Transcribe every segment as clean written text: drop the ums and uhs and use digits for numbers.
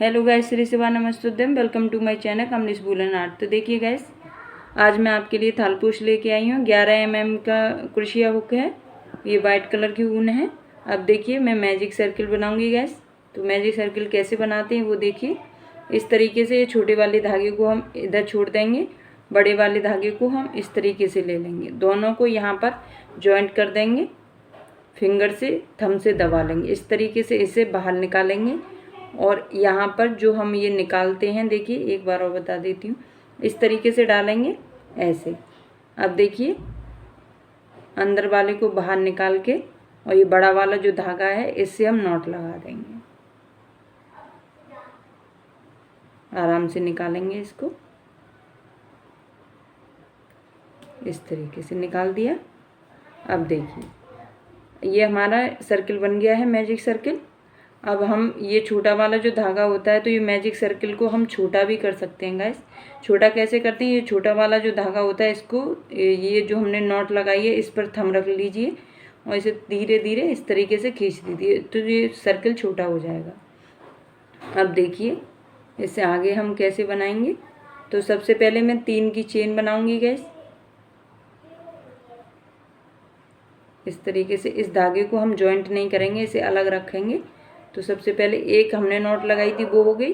Hello guys, Shri Shiva नमस्तुद्यम। Welcome to my channel Kamlesh woollen art. तो देखिए गाइस, आज मैं आपके लिए थालपोश लेके आई हूँ। 11 mm का क्रोशिया हुक है। ये वाइट कलर की ऊन है। अब देखिए मैं मैजिक सर्किल बनाऊंगी गाइस। तो मैजिक सर्किल कैसे बनाते हैं वो देखिए। इस तरीके से ये छोटे वाले धागे को हम इधर छोड़ देंगे, बड़े वाले धागे को हम इस तरीके से ले लेंगे, दोनों को यहाँ पर जॉइंट कर देंगे, फिंगर से थंब से दबा लेंगे, इस तरीके से इसे बाहर निकालेंगे। और यहाँ पर जो हम ये निकालते हैं, देखिए एक बार और बता देती हूँ, इस तरीके से डालेंगे ऐसे। अब देखिए अंदर वाले को बाहर निकाल के और ये बड़ा वाला जो धागा है इससे हम नॉट लगा देंगे। आराम से निकालेंगे इसको, इस तरीके से निकाल दिया। अब देखिए ये हमारा सर्किल बन गया है, मैजिक सर्किल। अब हम ये छोटा वाला जो धागा होता है, तो ये मैजिक सर्किल को हम छोटा भी कर सकते हैं गाइस। छोटा कैसे करते हैं, ये छोटा वाला जो धागा होता है इसको, ये जो हमने नॉट लगाई है इस पर थंब रख लीजिए और इसे धीरे धीरे इस तरीके से खींच दीजिए, तो ये सर्किल छोटा हो जाएगा। अब देखिए इससे आगे हम कैसे बनाएंगे। तो सबसे पहले मैं 3 की चेन बनाऊंगी गैस। इस तरीके से इस धागे को हम जॉइंट नहीं करेंगे, इसे अलग रखेंगे। तो सबसे पहले एक हमने नॉट लगाई थी वो हो गई,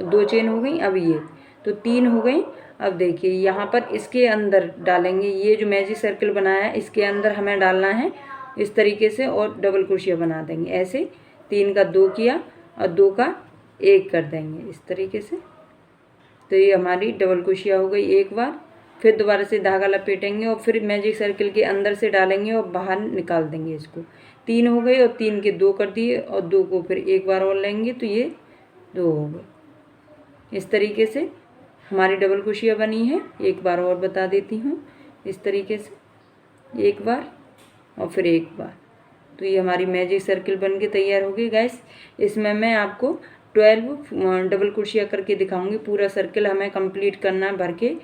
2 चेन हो गई। अब ये तो 3 हो गई। अब देखिए यहाँ पर इसके अंदर डालेंगे, ये जो मैजिक सर्किल बनाया है इसके अंदर हमें डालना है इस तरीके से, और डबल क्रोशिया बना देंगे ऐसे। 3 का 2 किया और 2 का 1 कर देंगे इस तरीके से। तो ये हमारी डबल क्रोशिया हो गई एक बार। फिर दोबारा से धागा लपेटेंगे और फिर मैजिक सर्किल के अंदर से डालेंगे और बाहर निकाल देंगे इसको। 3 हो गए और 3 के 2 कर दिए और 2 को फिर एक बार और लेंगे, तो ये 2 हो गए। इस तरीके से हमारी डबल क्रोशिया बनी है। एक बार और बता देती हूँ, इस तरीके से एक बार और फिर एक बार। तो ये हमारी मैजिक सर्किल बन के तैयार हो गई गाइस। इसमें मैं आपको 12 डबल क्रोशिया करके दिखाऊंगी। पूरा सर्किल हमें कंप्लीट करना है भर के,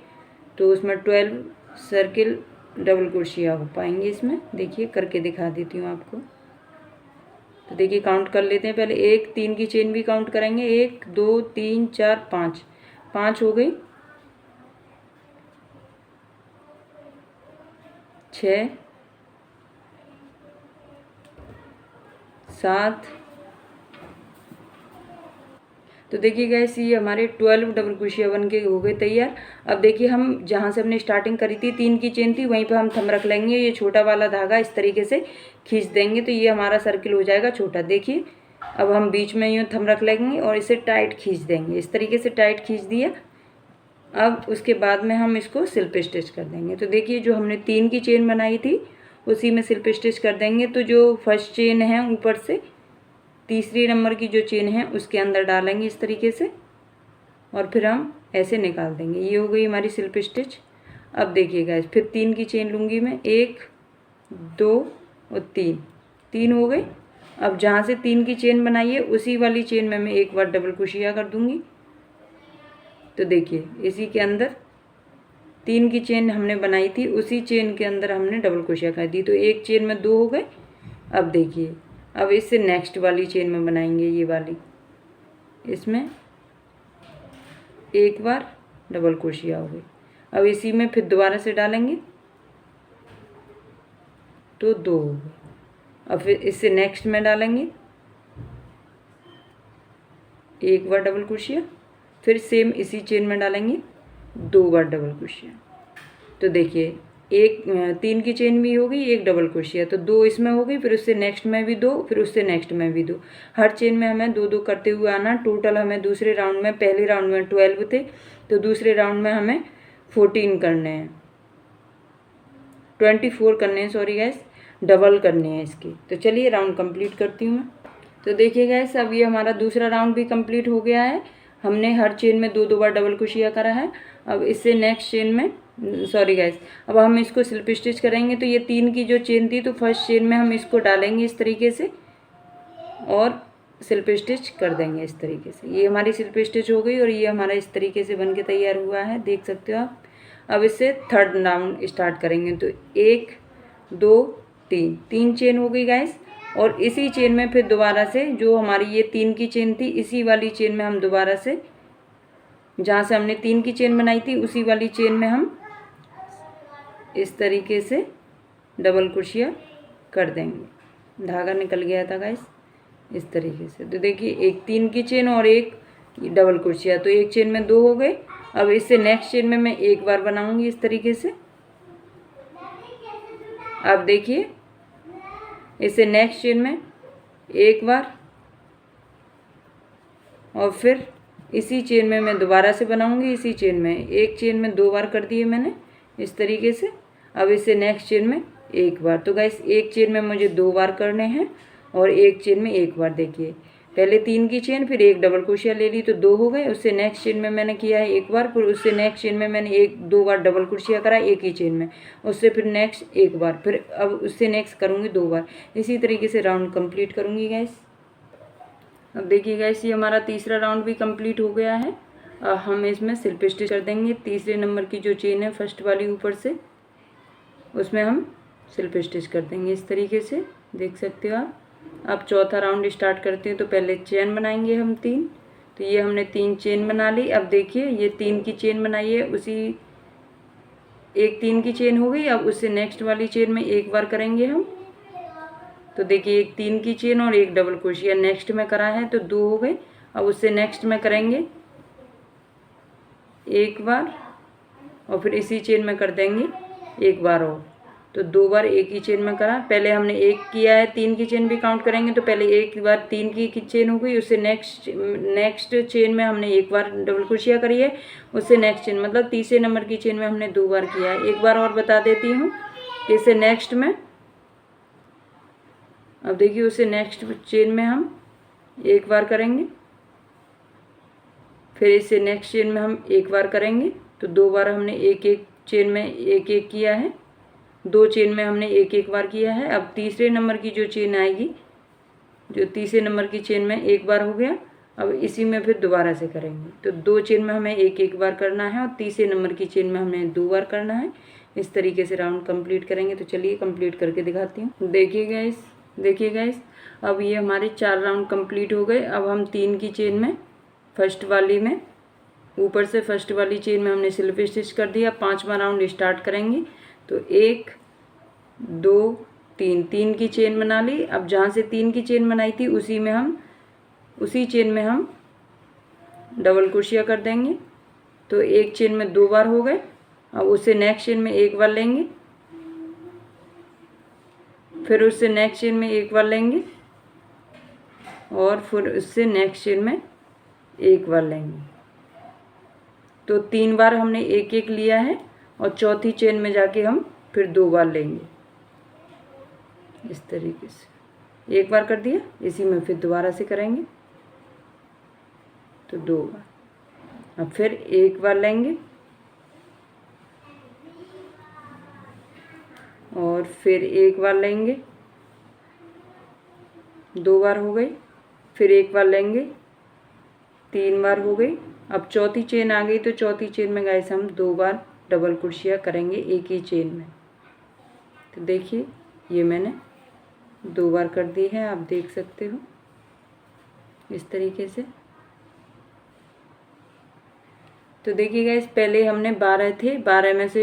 तो उसमें 12 सर्किल डबल क्रोशिया हो पाएंगे इसमें। देखिए करके दिखा देती हूँ आपको। तो देखिए काउंट कर लेते हैं पहले। 1 3 की चेन भी काउंट करेंगे, 1 2 3 4 5, 5 हो गई, 6 7। तो देखिए गाइस ये हमारे 12 डबल क्रोशिया बन के हो गए तैयार। अब देखिए हम जहाँ से हमने स्टार्टिंग करी थी, 3 की चेन थी, वहीं पर हम थंब रख लेंगे। ये छोटा वाला धागा इस तरीके से खींच देंगे, तो ये हमारा सर्किल हो जाएगा छोटा। देखिए अब हम बीच में यूँ थंब रख लेंगे और इसे टाइट खींच देंगे, इस तरीके से टाइट खींच दिया। अब उसके बाद में हम इसको सिल्प स्टिच कर देंगे। तो देखिए जो हमने 3 की चेन बनाई थी उसी में सिल्प स्टिच कर देंगे। तो जो फर्स्ट चेन है ऊपर से, तीसरी नंबर की जो चेन है उसके अंदर डालेंगे इस तरीके से, और फिर हम ऐसे निकाल देंगे। ये हो गई हमारी सिल्प स्टिच। अब देखिएगा फिर 3 की चेन लूँगी मैं, 1 2 और 3, 3 हो गई। अब जहाँ से 3 की चेन बनाई है उसी वाली चेन में मैं एक बार डबल क्रोशिया कर दूँगी। तो देखिए इसी के अंदर 3 की चेन हमने बनाई थी, उसी चेन के अंदर हमने डबल क्रोशिया कर दी, तो एक चेन में 2 हो गए। अब देखिए अब इससे नेक्स्ट वाली चेन में बनाएंगे, ये वाली, इसमें एक बार डबल क्रोशिया हो गई। अब इसी में फिर दोबारा से डालेंगे तो 2 हो गए। अब फिर इससे नेक्स्ट में डालेंगे एक बार डबल क्रोशिया, फिर सेम इसी चेन में डालेंगे 2 बार डबल क्रोशिया। तो देखिए 3 की चेन भी हो गई, एक डबल क्रोशिया, तो 2 इसमें हो गई, फिर उससे नेक्स्ट में भी 2, फिर उससे नेक्स्ट में भी 2। हर चेन में हमें 2 2 करते हुए आना। टोटल हमें दूसरे राउंड में, पहले राउंड में 12 थे, तो दूसरे राउंड में हमें 14 करने हैं, 24 करने हैं, सॉरी गैस, डबल करने हैं इसकी। तो चलिए राउंड कंप्लीट करती हूँ मैं। तो देखिए गैस अब ये हमारा दूसरा राउंड भी कंप्लीट हो गया है। हमने हर चेन में 2 2 बार डबल क्रोशिया करा है। अब इससे नेक्स्ट चेन में, सॉरी गाइस, अब हम इसको स्लिप स्टिच करेंगे। तो ये 3 की जो चेन थी, तो फर्स्ट चेन में हम इसको डालेंगे इस तरीके से और स्लिप स्टिच कर देंगे इस तरीके से। ये हमारी स्लिप स्टिच हो गई और ये हमारा इस तरीके से बन के तैयार हुआ है, देख सकते हो आप। अब इससे थर्ड राउंड स्टार्ट करेंगे। तो 1 2 3, 3 चेन हो गई गाइस। और इसी चेन में फिर दोबारा से जो हमारी ये 3 की चेन थी, इसी वाली चेन में हम दोबारा से जहाँ से हमने 3 की चेन बनाई थी उसी वाली चेन में हम इस तरीके से डबल क्रोशिया कर देंगे। धागा निकल गया था गाइस इस तरीके से। तो देखिए एक 3 की चेन और एक डबल क्रोशिया, तो एक चेन में 2 हो गए। अब इससे नेक्स्ट चेन में मैं एक बार बनाऊंगी इस तरीके से। अब देखिए इससे नेक्स्ट चेन में एक बार और फिर इसी चेन में मैं दोबारा से बनाऊंगी। इसी चेन में एक चेन में 2 बार कर दिए मैंने इस तरीके से। अब इससे नेक्स्ट चेन में एक बार। तो गाइस एक चेन में मुझे 2 बार करने हैं और एक चेन में एक बार। देखिए पहले 3 की चेन फिर एक डबल क्रोशिया ले ली तो 2 हो गए। उससे नेक्स्ट चेन में मैंने किया है एक बार, फिर उससे नेक्स्ट चेन में मैंने 1-2 बार डबल क्रोशिया करा एक ही चेन में, उससे फिर नेक्स्ट एक बार, फिर अब उससे नेक्स्ट करूँगी 2 बार। इसी तरीके से राउंड कंप्लीट करूँगी गाइस। अब देखिए गाइस ये हमारा तीसरा राउंड भी कंप्लीट हो गया है। अब हम इसमें स्लिप स्टिच कर देंगे। तीसरे नंबर की जो चेन है फर्स्ट वाली ऊपर से, उसमें हम स्लिप स्टिच कर देंगे इस तरीके से, देख सकते हो आप। अब चौथा राउंड स्टार्ट करते हैं। तो पहले चेन बनाएंगे हम 3। तो ये हमने 3 चेन बना ली। अब देखिए ये 3 की चेन बनाई है, उसी एक 3 की चेन हो गई। अब उससे नेक्स्ट वाली चेन में एक बार करेंगे हम। तो देखिए एक 3 की चेन और एक डबल क्रोशिया नेक्स्ट में करा है तो 2 हो गए। अब उससे नेक्स्ट में करेंगे एक बार और फिर इसी चेन में कर देंगे एक बार और। तो 2 बार एक ही चेन में करा। पहले हमने एक किया है, 3 की चेन भी काउंट करेंगे तो पहले एक बार 3 की चेन हो गई, उससे नेक्स्ट चेन में हमने एक बार डबल क्रोशिया करी है, उससे नेक्स्ट चेन मतलब तीसरे नंबर की चेन में हमने 2 बार किया है। एक बार और बता देती हूँ, इससे नेक्स्ट में अब देखिए उससे नेक्स्ट चेन में हम एक बार करेंगे, फिर इससे नेक्स्ट चेन में हम एक बार करेंगे। तो 2 बार हमने एक एक चेन में एक एक किया है, 2 चेन में हमने एक एक बार किया है। अब तीसरे नंबर की जो चेन आएगी, जो तीसरे नंबर की चेन में एक बार हो गया, अब इसी में फिर दोबारा से करेंगे। तो 2 चेन में हमें एक एक बार करना है और तीसरे नंबर की चेन में हमें 2 बार करना है। इस तरीके से राउंड कंप्लीट करेंगे। तो चलिए कंप्लीट करके दिखाती हूँ। देखिए गाइस अब ये हमारे 4 राउंड कंप्लीट हो गए। अब हम 3 की चेन में फर्स्ट वाली में ऊपर से फर्स्ट वाली चेन में हमने स्लिप स्टिच कर दिया। 5वां राउंड स्टार्ट करेंगे। तो 1 2 3 3 की चेन बना ली। अब जहाँ से 3 की चेन बनाई थी उसी चेन में हम डबल क्रोशिया कर देंगे। तो एक चेन में 2 बार हो गए। अब उससे नेक्स्ट चेन में एक बार लेंगे, फिर उससे नेक्स्ट चेन में एक बार लेंगे और फिर उससे नेक्स्ट चेन में एक बार लेंगे। तो 3 बार हमने एक एक लिया है और चौथी चेन में जाके हम फिर 2 बार लेंगे इस तरीके से। एक बार कर दिया, इसी में फिर दोबारा से करेंगे तो 2 बार। अब फिर एक बार लेंगे और फिर एक बार लेंगे, 2 बार हो गई। फिर एक बार लेंगे, 3 बार हो गई। अब चौथी चेन आ गई तो चौथी चेन में गाइस हम 2 बार डबल क्रोशिया करेंगे एक ही चेन में। तो देखिए ये मैंने 2 बार कर दी है, आप देख सकते हो इस तरीके से। तो देखिए गाइस पहले हमने 12 थे, 12 में से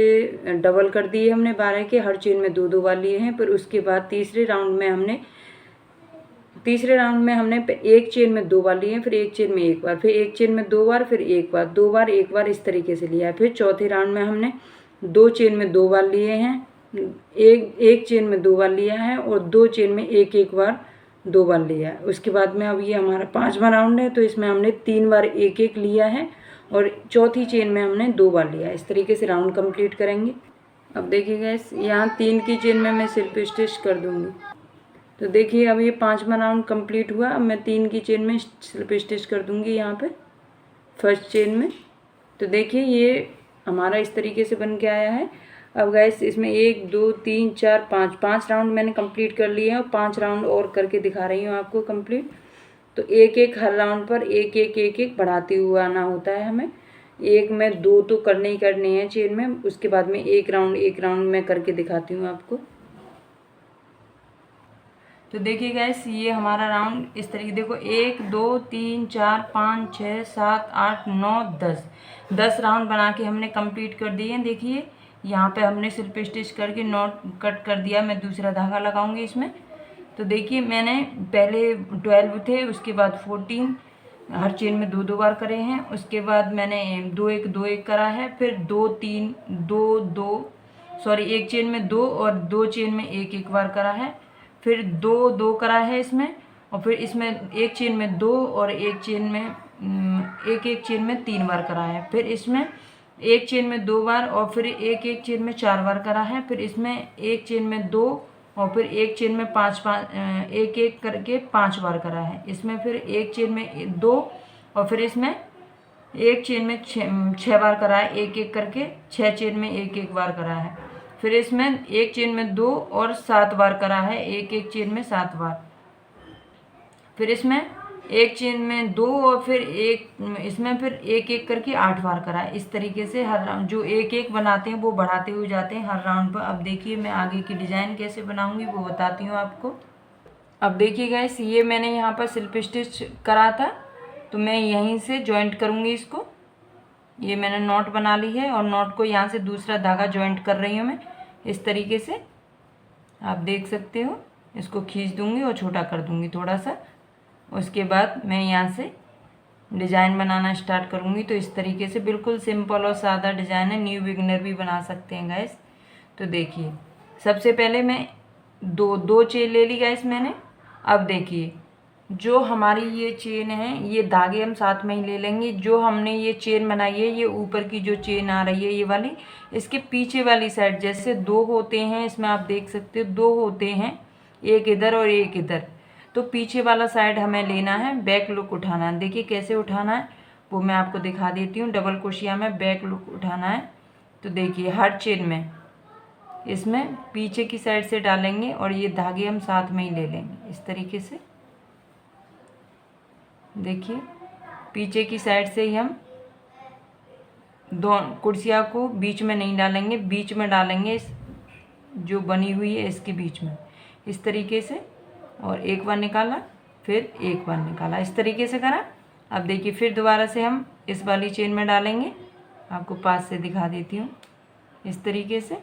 डबल कर दिए हमने 12 के, हर चेन में 2-2 बार लिए हैं। फिर उसके बाद तीसरे राउंड में हमने एक चेन में 2 बार लिए हैं, फिर एक चेन में एक बार, फिर एक चेन में 2 बार, फिर एक बार, 2 बार, एक बार, इस तरीके से लिया है। फिर चौथे राउंड में हमने 2 चेन में 2 बार लिए हैं, एक चेन में 2 बार लिया है और 2 चेन में एक एक बार 2 बार लिया है। उसके बाद में अब ये हमारा 5वां राउंड है तो इसमें हमने 3 बार एक एक लिया है और चौथी चेन में हमने 2 बार लिया है। इस तरीके से राउंड कंप्लीट करेंगे। अब देखिए गाइस यहाँ 3 की चेन में मैं स्लिप स्टिच कर दूँगी। तो देखिए अब ये 5वां राउंड कंप्लीट हुआ। अब मैं 3 की चेन में स्लिप स्टिच कर दूँगी यहाँ पे फर्स्ट चेन में। तो देखिए ये हमारा इस तरीके से बन के आया है। अब गाइस इसमें 1 2 3 4 5 राउंड मैंने कंप्लीट कर लिए हैं और 5 राउंड और करके दिखा रही हूँ आपको कंप्लीट। तो एक एक हर राउंड पर एक एक बढ़ाते हुए आना होता है हमें। एक में 2 तो करने ही करने हैं चेन में, उसके बाद में एक राउंड मैं करके दिखाती हूँ आपको। तो देखिए गैस, ये हमारा राउंड इस तरीके, देखो 1 2 3 4 5 6 7 8 9 10 राउंड बना के हमने कंप्लीट कर दिए हैं। देखिए यहाँ पे हमने सिल्प स्टिच करके नॉट कट कर दिया। मैं दूसरा धागा लगाऊंगी इसमें। तो देखिए मैंने पहले 12 थे, उसके बाद 14 हर चेन में 2 2 बार करे हैं। उसके बाद मैंने 2 1 2 1 करा है, फिर 2 3 2 2 सॉरी एक चेन में 2 और 2 चेन में 1 1 बार करा है, फिर 2 2 करा है इसमें, और फिर इसमें एक चेन में 2 और एक चेन में एक चेन में 3 बार करा है, फिर इसमें एक चेन में 2 बार और फिर एक चेन में 4 बार करा है, फिर इसमें एक चेन में 2 और फिर एक चेन में 5 5 एक करके 5 बार करा है। इसमें फिर एक चेन में 2 और फिर इसमें एक चेन में 6 बार करा है, एक करके 6 चेन में एक बार करा है। फिर इसमें एक चेन में 2 और 7 बार करा है, एक चेन में 7 बार। फिर इसमें एक चेन में 2 और फिर इसमें फिर एक करके 8 बार करा है। इस तरीके से हर राउंड जो एक बनाते हैं वो बढ़ाते हुए जाते हैं हर राउंड पर। अब देखिए मैं आगे की डिज़ाइन कैसे बनाऊंगी वो बताती हूँ आपको। अब देखिए गाइस, ये मैंने यहाँ पर सिल्प स्टिच करा था, तो मैं यहीं से जॉइंट करूँगी इसको। ये मैंने नॉट बना ली है और नॉट को यहाँ से दूसरा धागा जॉइंट कर रही हूँ मैं इस तरीके से, आप देख सकते हो। इसको खींच दूँगी और छोटा कर दूँगी थोड़ा सा। उसके बाद मैं यहाँ से डिज़ाइन बनाना स्टार्ट करूँगी। तो इस तरीके से बिल्कुल सिंपल और सादा डिज़ाइन है, न्यू बिगिनर भी बना सकते हैं गाइस। तो देखिए सबसे पहले मैं दो चेन ले ली गाइस मैंने। अब देखिए जो हमारी ये चेन है, ये धागे हम साथ में ही ले लेंगे। जो हमने ये चेन बनाई है, ये ऊपर की जो चेन आ रही है ये वाली, इसके पीछे वाली साइड जैसे 2 होते हैं इसमें, आप देख सकते हो 2 होते हैं, एक इधर और एक इधर। तो पीछे वाला साइड हमें लेना है, बैक लुक उठाना है। देखिए कैसे उठाना है वो मैं आपको दिखा देती हूँ। डबल क्रोशिया में बैक लुक उठाना है। तो देखिए हर चेन में इसमें पीछे की साइड से डालेंगे और ये धागे हम साथ में ही ले लेंगे इस तरीके से। देखिए पीछे की साइड से ही हम दोनों कुर्सियाँ को बीच में नहीं डालेंगे, बीच में डालेंगे, इस जो बनी हुई है इसके बीच में इस तरीके से। और एक बार निकाला, फिर एक बार निकाला, इस तरीके से करा। अब देखिए फिर दोबारा से हम इस वाली चेन में डालेंगे, आपको पास से दिखा देती हूँ इस तरीके से।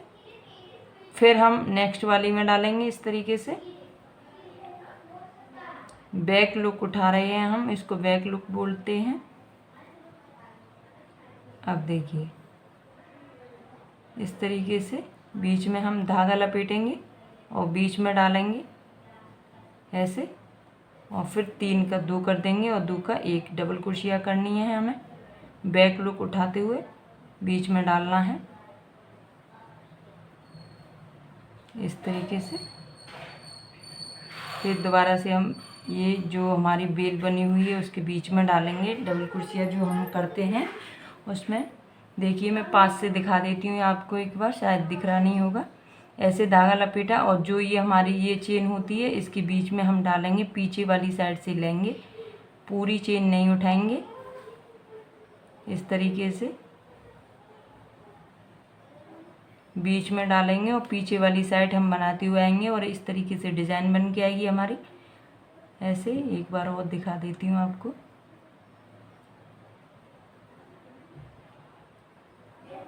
फिर हम नेक्स्ट वाली में डालेंगे इस तरीके से। बैक लुक उठा रहे हैं हम, इसको बैक लुक बोलते हैं। अब देखिए इस तरीके से बीच में हम धागा लपेटेंगे और बीच में डालेंगे ऐसे, और फिर 3 का 2 कर देंगे और 2 का 1 डबल क्रोशिया करनी है हमें। बैक लुक उठाते हुए बीच में डालना है इस तरीके से। फिर दोबारा से हम ये जो हमारी बेल बनी हुई है उसके बीच में डालेंगे डबल क्रोशिया जो हम करते हैं उसमें। देखिए मैं पास से दिखा देती हूँ आपको एक बार, शायद दिख रहा नहीं होगा। ऐसे धागा लपेटा और जो ये हमारी ये चेन होती है इसके बीच में हम डालेंगे, पीछे वाली साइड से लेंगे, पूरी चेन नहीं उठाएंगे इस तरीके से। बीच में डालेंगे और पीछे वाली साइड हम बनाते हुए आएंगे और इस तरीके से डिज़ाइन बन के आएगी हमारी। ऐसे एक बार और दिखा देती हूँ आपको।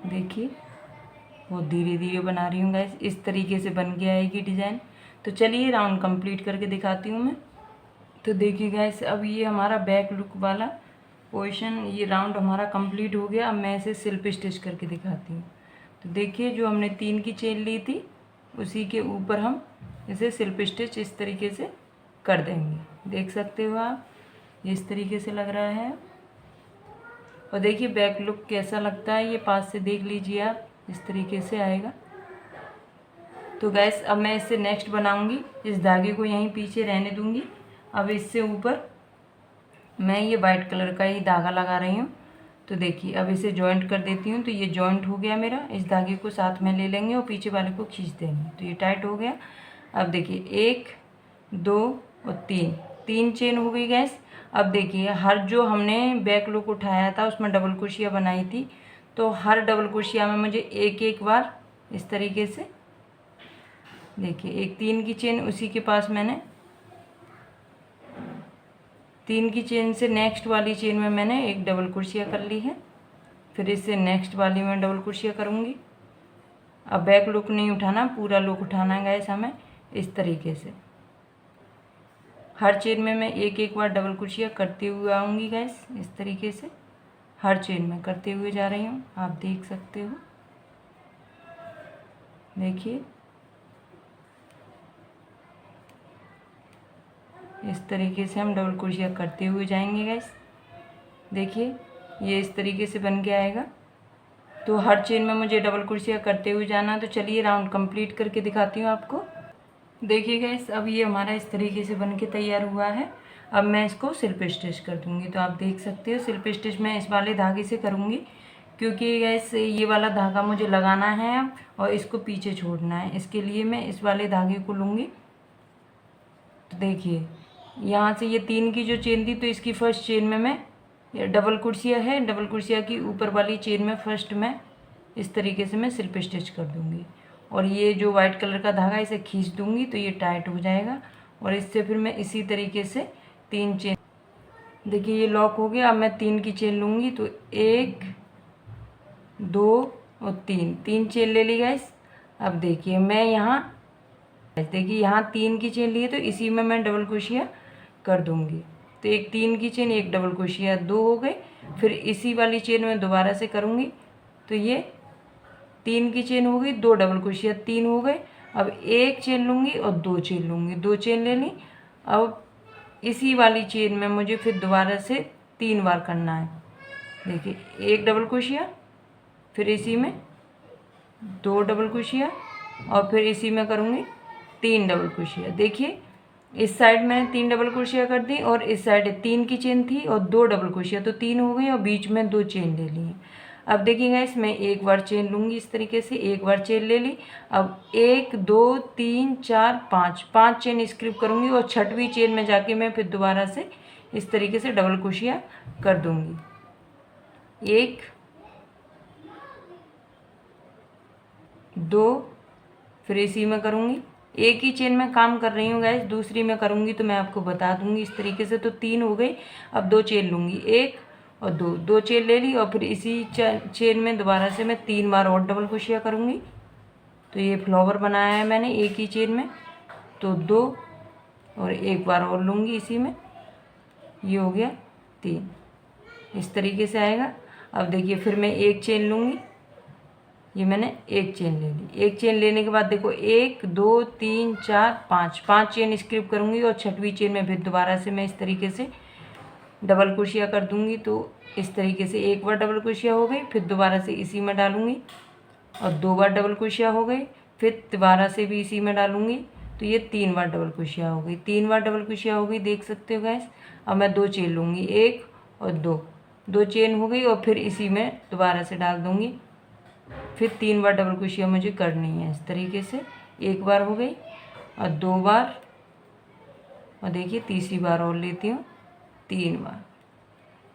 देखिए बहुत धीरे धीरे बना रही हूँ गाइस, इस तरीके से बन के आएगी डिज़ाइन। तो चलिए राउंड कंप्लीट करके दिखाती हूँ मैं। तो देखिए गाइस, अब ये हमारा बैक लुक वाला पोर्शन, ये राउंड हमारा कंप्लीट हो गया। अब मैं इसे सिल्प स्टिच करके दिखाती हूँ। तो देखिए जो हमने 3 की चेन ली थी उसी के ऊपर हम इसे सिल्प स्टिच इस तरीके से कर देंगे। देख सकते हो आप, इस तरीके से लग रहा है। और देखिए बैक लुक कैसा लगता है, ये पास से देख लीजिए आप, इस तरीके से आएगा। तो गैस अब मैं इससे नेक्स्ट बनाऊंगी। इस धागे को यहीं पीछे रहने दूंगी। अब इससे ऊपर मैं ये वाइट कलर का ही धागा लगा रही हूँ। तो देखिए अब इसे जॉइंट कर देती हूँ। तो ये जॉइंट हो गया मेरा। इस धागे को साथ में ले लेंगे और पीछे वाले को खींच देंगे, तो ये टाइट हो गया। अब देखिए 1 2 और 3 चेन हो गई गैस। अब देखिए हर जो हमने बैक लुक उठाया था उसमें डबल क्रोशिया बनाई थी, तो हर डबल क्रोशिया में मुझे एक बार इस तरीके से, देखिए एक 3 की चेन उसी के पास मैंने 3 की चेन से नेक्स्ट वाली चेन में मैंने एक डबल क्रोशिया कर ली है, फिर इससे नेक्स्ट वाली में डबल क्रोशिया करूँगी। अब बैक लूप नहीं उठाना, पूरा लूप उठाना है गाइस हमें इस तरीके से। हर चेन में मैं एक एक बार डबल क्रोशिया करते हुए आऊँगी गाइस, इस तरीके से हर चेन में करते हुए जा रही हूँ, आप देख सकते हो। देखिए इस तरीके से हम डबल क्रोशिया करते हुए जाएंगे गाइस। देखिए ये इस तरीके से बन के आएगा। तो हर चेन में मुझे डबल क्रोशिया करते हुए जाना है। तो चलिए राउंड कंप्लीट करके दिखाती हूँ आपको। देखिए गाइस अब ये हमारा इस तरीके से बन के तैयार हुआ है। अब मैं इसको सिल्प स्टिच कर दूँगी। तो आप देख सकते हो सिल्प स्टिच मैं इस वाले धागे से करूँगी, क्योंकि गाइस ये वाला धागा मुझे लगाना है और इसको पीछे छोड़ना है। इसके लिए मैं इस वाले धागे को लूँगी। तो देखिए यहाँ से ये 3 की जो चेन थी, तो इसकी फर्स्ट चेन में मैं डबल क्रोशिया है, डबल क्रोशिया की ऊपर वाली चेन में फर्स्ट मैं इस तरीके से मैं सिल्प स्टिच कर दूँगी। और ये जो वाइट कलर का धागा इसे खींच दूँगी तो ये टाइट हो जाएगा। और इससे फिर मैं इसी तरीके से 3 चेन, देखिए ये लॉक हो गया। अब मैं 3 की चेन लूँगी, तो 1 2 और 3 चेन ले ली गाइस। अब देखिए मैं यहाँ, देखिए यहाँ 3 की चेन ली है, तो इसी में मैं डबल क्रोशिया कर दूँगी। तो एक 3 की चेन, एक डबल क्रोशिया, 2 हो गए। फिर इसी वाली चेन में दोबारा से करूँगी, तो ये 3 की चेन हो गई, 2 डबल क्रोशिया, 3 हो गए। अब एक चेन लूँगी और 2 चेन लूँगी, 2 चेन ले ली। अब इसी वाली चेन में मुझे फिर दोबारा से 3 बार करना है। देखिए एक डबल क्रोशिया, फिर इसी में 2 डबल क्रोशिया, और फिर इसी में करूँगी 3 डबल क्रोशिया। देखिए इस साइड मैंने 3 डबल क्रोशिया कर दी, और इस साइड 3 की चेन थी और 2 डबल क्रोशिया, तो 3 हो गई, और बीच में 2 चेन ले ली। अब देखिएगा इसमें एक बार चेन लूँगी इस तरीके से, एक बार चेन ले ली। अब 1 2 3 4 5 चेन स्किप करूँगी, और छठवीं चेन में जाके मैं फिर दोबारा से इस तरीके से डबल क्रोशिया कर दूँगी। 1 2, फिर इसी में करूँगी। एक ही चेन में काम कर रही हूँ गाइस, दूसरी में करूँगी तो मैं आपको बता दूँगी इस तरीके से। तो 3 हो गई। अब 2 चेन लूँगी, 1 और 2 चेन ले ली, और फिर इसी चेन में दोबारा से मैं 3 बार और डबल क्रोशिया करूँगी। तो ये फ्लावर बनाया है मैंने एक ही चेन में, तो 2 और एक बार और लूँगी इसी में, ये हो गया 3, इस तरीके से आएगा। अब देखिए फिर मैं एक चेन लूँगी, ये मैंने एक चेन ले ली। एक चेन लेने के बाद देखो 1 2 3 4 5 चेन स्किप करूँगी, और छठवीं चेन में फिर दोबारा से मैं इस तरीके से डबल क्रोशिया कर दूँगी। तो इस तरीके से एक बार डबल क्रोशिया हो गई, फिर दोबारा से इसी में डालूँगी, और 2 बार डबल क्रोशिया हो गई, फिर दोबारा से भी इसी में डालूँगी। तो ये 3 बार डबल क्रोशिया हो गई, 3 बार डबल क्रोशिया हो गई, देख सकते हो गैस। अब मैं 2 चेन लूँगी, 1 और 2 चेन हो गई, और फिर इसी में दोबारा से डाल दूँगी। फिर 3 बार डबल क्रोशिया मुझे करनी है इस तरीके से। एक बार हो गई, और 2 बार, और देखिए तीसरी बार और लेती हूँ, 3 बार।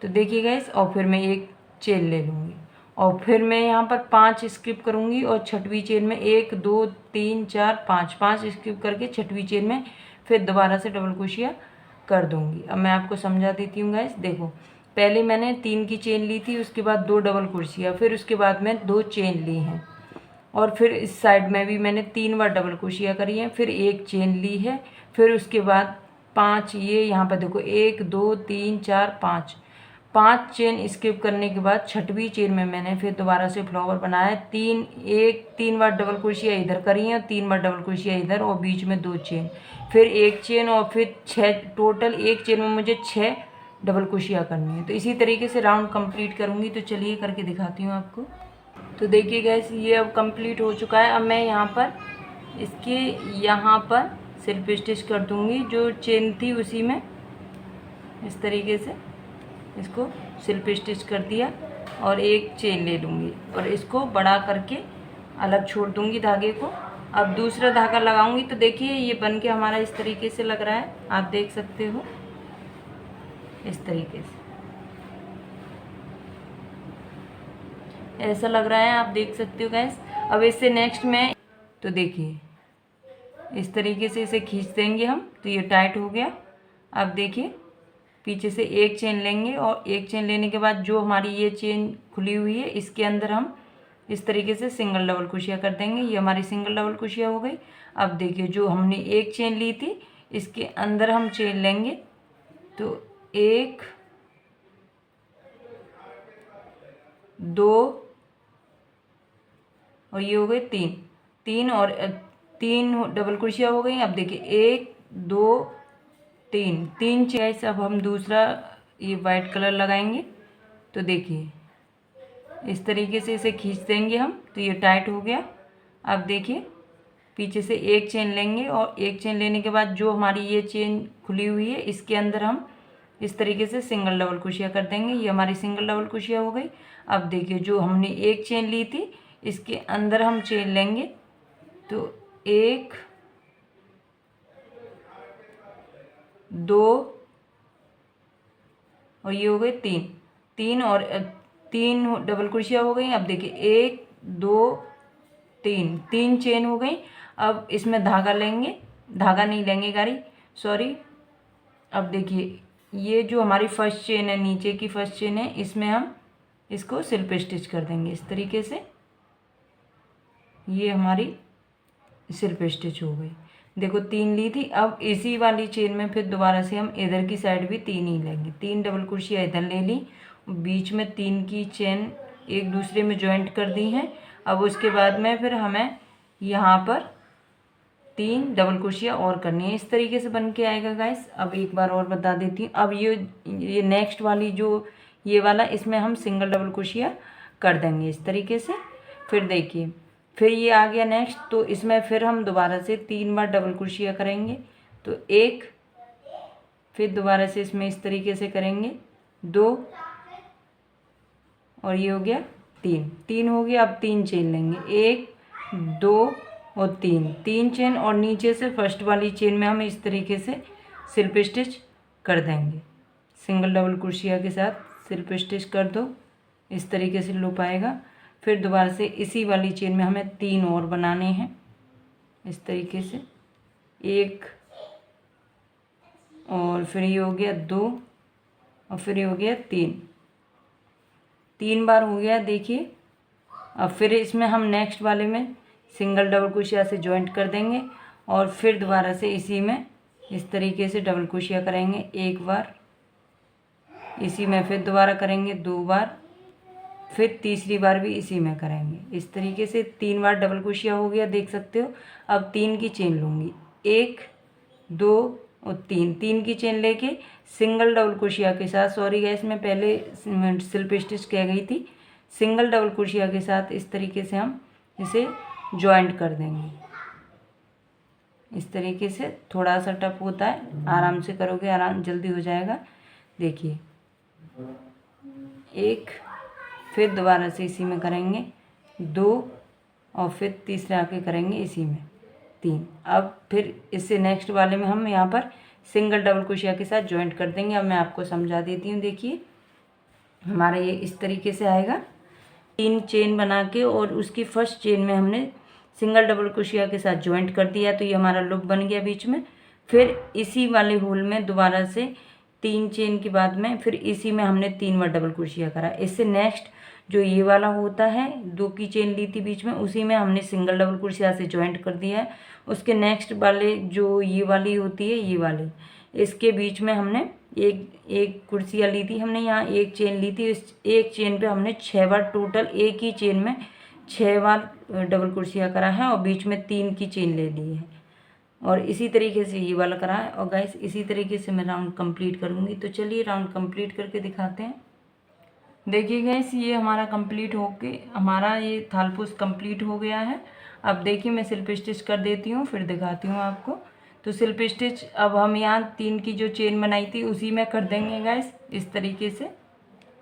तो देखिए गाइस, और फिर मैं एक चेन ले लूँगी, और फिर मैं यहाँ पर 5 स्किप करूँगी, और छठवीं चेन में 1 2 3 4 5 स्किप करके छठवीं चेन में फिर दोबारा से डबल क्रोशिया कर दूँगी। अब मैं आपको समझा देती हूँ गाइस। देखो पहले मैंने 3 की चेन ली थी, उसके बाद 2 डबल क्रोशिया, फिर उसके बाद मैं 2 चेन ली हैं, और फिर इस साइड में भी मैंने 3 बार डबल क्रोशिया करी है, फिर एक चेन ली है, फिर उसके बाद 5, ये यहाँ पर देखो 1 2 3 4 5 चेन स्किप करने के बाद छठवीं चेन में मैंने फिर दोबारा से फ्लावर बनाया। 3 बार डबल क्रोशिया इधर करी है, और 3 बार डबल क्रोशिया इधर, और बीच में 2 चेन, फिर एक चेन, और फिर 6, टोटल एक चेन में मुझे 6 डबल क्रोशिया करनी है। तो इसी तरीके से राउंड कंप्लीट करूँगी। तो चलिए करके दिखाती हूँ आपको। तो देखिए गैस ये अब कंप्लीट हो चुका है। अब मैं यहाँ पर इसके यहाँ पर सिल्प स्टिच कर दूँगी, जो चेन थी उसी में इस तरीके से इसको सिल्प स्टिच कर दिया, और एक चेन ले लूँगी, और इसको बड़ा करके अलग छोड़ दूँगी धागे को। अब दूसरा धागा लगाऊँगी। तो देखिए ये बन के हमारा इस तरीके से लग रहा है, आप देख सकते हो इस तरीके से ऐसा लग रहा है, आप देख सकते हो गैस। अब इससे नेक्स्ट में, तो देखिए इस तरीके से इसे खींच देंगे हम, तो ये टाइट हो गया। अब देखिए पीछे से एक चेन लेंगे और एक चेन लेने के बाद जो हमारी ये चेन खुली हुई है इसके अंदर हम इस तरीके से सिंगल डबल क्रोशिया कर देंगे। ये हमारी सिंगल डबल क्रोशिया हो गई। अब देखिए जो हमने एक चेन ली थी इसके अंदर हम चेन लेंगे, तो 1 2 और ये हो गए 3 और 3 डबल क्रोशिया हो गई। अब देखिए 1 2 3 चेन। अब हम दूसरा ये वाइट कलर लगाएंगे, तो देखिए इस तरीके से इसे खींच देंगे हम, तो ये टाइट हो गया। अब देखिए पीछे से एक चेन लेंगे और एक चेन लेने के बाद जो हमारी ये चेन खुली हुई है इसके अंदर हम इस तरीके से सिंगल डबल क्रोशिया कर देंगे। ये हमारी सिंगल डबल क्रोशिया हो गई। अब देखिए जो हमने एक चेन ली थी इसके अंदर हम चेन लेंगे, तो 1 2 और ये हो गए 3 और 3 डबल क्रोशिया हो गई। अब देखिए 1 2 3 चेन हो गई। अब इसमें धागा लेंगे, धागा नहीं लेंगे सॉरी। अब देखिए ये जो हमारी फर्स्ट चेन है, नीचे की फर्स्ट चेन है, इसमें हम इसको सिल्प स्टिच कर देंगे इस तरीके से। ये हमारी सिल्प स्टिच हो गई। देखो 3 ली थी। अब इसी वाली चेन में फिर दोबारा से हम इधर की साइड भी 3 ही लेंगे। 3 डबल क्रोशिया इधर ले ली, बीच में 3 की चेन एक दूसरे में जॉइंट कर दी हैं। अब उसके बाद में फिर हमें यहाँ पर 3 डबल क्रोशिया और करनी है। इस तरीके से बन के आएगा गाइस। अब एक बार और बता देती हूँ। अब ये नेक्स्ट वाली जो ये वाला, इसमें हम सिंगल डबल क्रोशिया कर देंगे इस तरीके से। फिर देखिए फिर ये आ गया नेक्स्ट, तो इसमें फिर हम दोबारा से 3 बार डबल क्रोशिया करेंगे, तो 1, फिर दोबारा से इसमें इस तरीके से करेंगे 2 और ये हो गया 3 हो गया। अब 3 चेन लेंगे, 1 2 और 3 चेन, और नीचे से फर्स्ट वाली चेन में हम इस तरीके से सिल्प स्टिच कर देंगे। सिंगल डबल क्रोशिया के साथ सिल्प स्टिच कर दो, इस तरीके से लूप आएगा। फिर दोबारा से इसी वाली चेन में हमें 3 और बनाने हैं इस तरीके से, 1 और फिर ये हो गया 2 और फिर ये हो गया 3 बार हो गया। देखिए अब फिर इसमें हम नेक्स्ट वाले में सिंगल डबल क्रोशिया से जॉइंट कर देंगे और फिर दोबारा से इसी में इस तरीके से डबल क्रोशिया करेंगे 1 बार, इसी में फिर दोबारा करेंगे 2 बार, फिर तीसरी बार भी इसी में करेंगे। इस तरीके से 3 बार डबल क्रोशिया हो गया, देख सकते हो। अब 3 की चेन लूँगी, 1 2 और 3 की चेन लेके सिंगल डबल क्रोशिया के साथ, सॉरी गैस मैं पहले सिल्प स्टिच कह गई थी, सिंगल डबल क्रोशिया के साथ इस तरीके से हम इसे जॉइंट कर देंगे। इस तरीके से थोड़ा सा टफ होता है, आराम से करोगे आराम जल्दी हो जाएगा। देखिए 1, फिर दोबारा से इसी में करेंगे 2 और फिर तीसरा आके करेंगे इसी में 3। अब फिर इससे नेक्स्ट वाले में हम यहाँ पर सिंगल डबल क्रोशिया के साथ जॉइंट कर देंगे। अब मैं आपको समझा देती हूँ। देखिए हमारा ये इस तरीके से आएगा, 3 चेन बना के और उसकी फर्स्ट चेन में हमने सिंगल डबल क्रोशिया के साथ जॉइंट कर दिया, तो ये हमारा लूप बन गया बीच में। फिर इसी वाले होल में दोबारा से 3 चेन के बाद में फिर इसी में हमने 3 बार डबल क्रोशिया करा। इससे नेक्स्ट जो ये वाला होता है, 2 की चेन ली थी बीच में, उसी में हमने सिंगल डबल क्रोशिया से जॉइंट कर दिया है। उसके नेक्स्ट वाले जो ये वाली होती है, ये वाली, इसके बीच में हमने एक कुर्सियाँ ली थी, हमने यहाँ एक चेन ली थी। इस एक चेन पे हमने 6 बार टोटल एक ही चेन में 6 बार डबल क्रोशिया करा है और बीच में 3 की चेन ले ली है, और इसी तरीके से ये वाला करा है। और गाइस इसी तरीके से मैं राउंड कंप्लीट करूँगी, तो चलिए राउंड कंप्लीट करके दिखाते हैं। देखिए गाइस ये हमारा कंप्लीट होके हमारा ये थालपोस कंप्लीट हो गया है। अब देखिए मैं सिल्प स्टिच कर देती हूँ, फिर दिखाती हूँ आपको। तो सिल्प स्टिच अब हम यहाँ 3 की जो चेन बनाई थी उसी में कर देंगे गाइस इस तरीके से,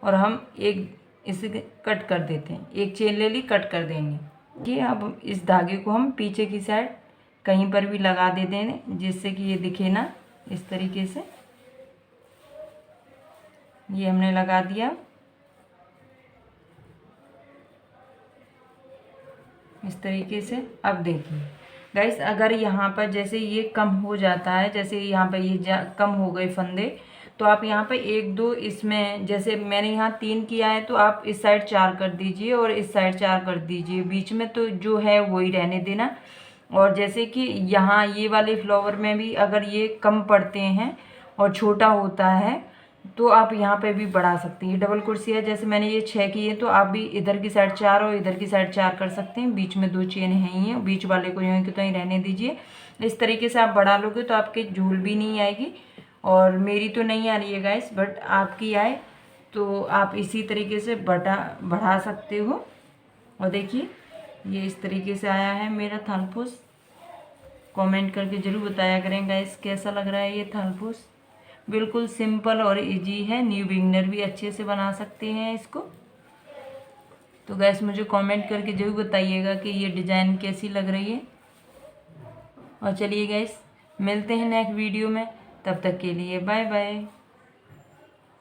और हम एक इसे कट कर देते हैं, एक चेन ले ली कट कर देंगे। कि अब इस धागे को हम पीछे की साइड कहीं पर भी लगा दे दें जिससे कि ये दिखे ना, इस तरीके से ये हमने लगा दिया इस तरीके से। अब देखिए गाइस अगर यहाँ पर जैसे ये कम हो जाता है, जैसे यहाँ पर ये कम हो गए फंदे, तो आप यहाँ पे 1 2 इसमें, जैसे मैंने यहाँ 3 किया है तो आप इस साइड 4 कर दीजिए और इस साइड 4 कर दीजिए, बीच में तो जो है वही रहने देना। और जैसे कि यहाँ ये वाले फ्लावर में भी अगर ये कम पड़ते हैं और छोटा होता है तो आप यहाँ पे भी बढ़ा सकती हैं। डबल कुर्सी है, जैसे मैंने ये 6 की है तो आप भी इधर की साइड 4 और इधर की साइड 4 कर सकते हैं। बीच में 2 चेन है ही है, बीच वाले को यूँ तो ही रहने दीजिए। इस तरीके से आप बढ़ा लोगे तो आपके झूल भी नहीं आएगी। और मेरी तो नहीं आ रही है गाइस, बट आपकी आए तो आप इसी तरीके से बढ़ा सकते हो। और देखिए ये इस तरीके से आया है मेरा थालपोस। कमेंट करके ज़रूर बताया करें गाइस कैसा लग रहा है ये थालपोस। बिल्कुल सिंपल और इजी है, न्यू बिगिनर भी अच्छे से बना सकते हैं इसको। तो गाइस मुझे कमेंट करके ज़रूर बताइएगा कि ये डिज़ाइन कैसी लग रही है। और चलिए गाइस मिलते हैं नेक्स्ट वीडियो में, तब तक के लिए बाय बाय।